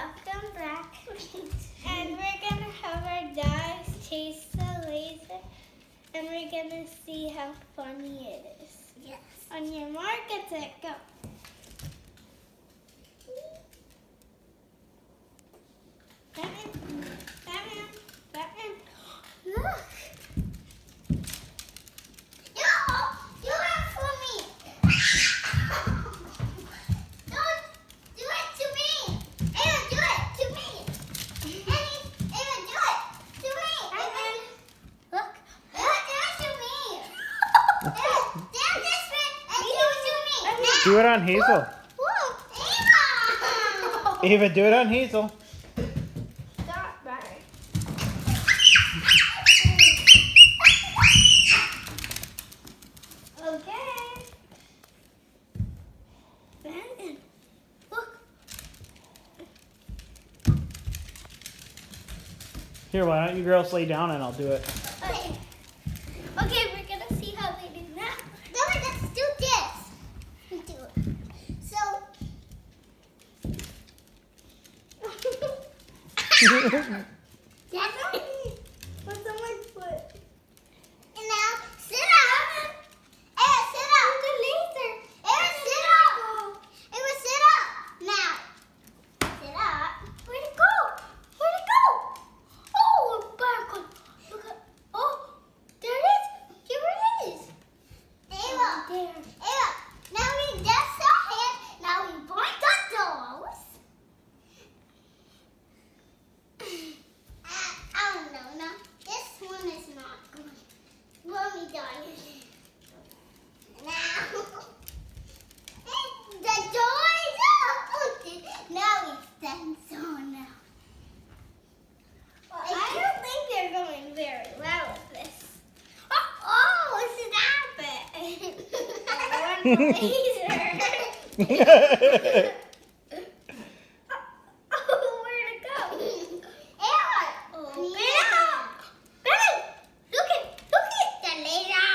Welcome back. And we're going to have our dogs chase the laser. And we're going to see how funny it is. Yes. On your mark, get set, go. Batman, Batman, Batman. Look. Do it on Hazel. Ava, do it on Hazel. Stop, Barry. Okay. Brandon, look. Here, why don't you girls lay down and I'll do it. Okay. Okay, we're gonna see how they do now. No, let's do this. Do it. So. That's on someone's foot. And now sit up. Ava, sit up. The laser. Ava, sit up. Ava, sit up. Now. Sit up. Where'd it go? Where'd it go? Oh, back. Look at. Oh, there it is. Here it is. Ava. There. Ava. Now we just saw him. Now we point the doors. I don't know. No, this one is not good. Let me done. Now the door is open. Now it's done. So now. Well, I don't think they're going very well with this. Oh, stop it. I want the laser. Oh, where'd it go? Open up. Benny, look at The laser.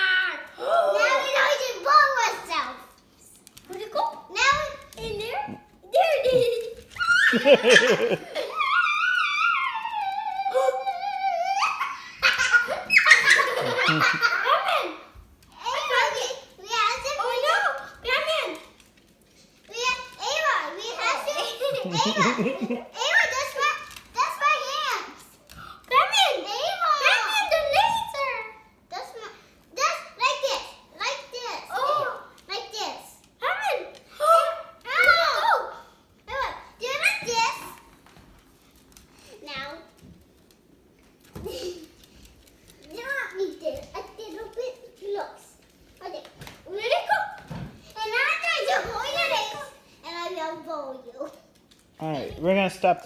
Now we know we can blow ourselves. Where'd it go? Now In there? There it is. Batman! we have to. Oh no! Batman! Ava, that's my hands. Batman! Ava. Batman, the laser! That's like this. Oh. Like this. Batman! Oh. Ava, do it like this. Now. Not me there. A little bit close. Okay. Where'd it go? And I'm going to hold it. And I will blow you. All right, we're gonna stop.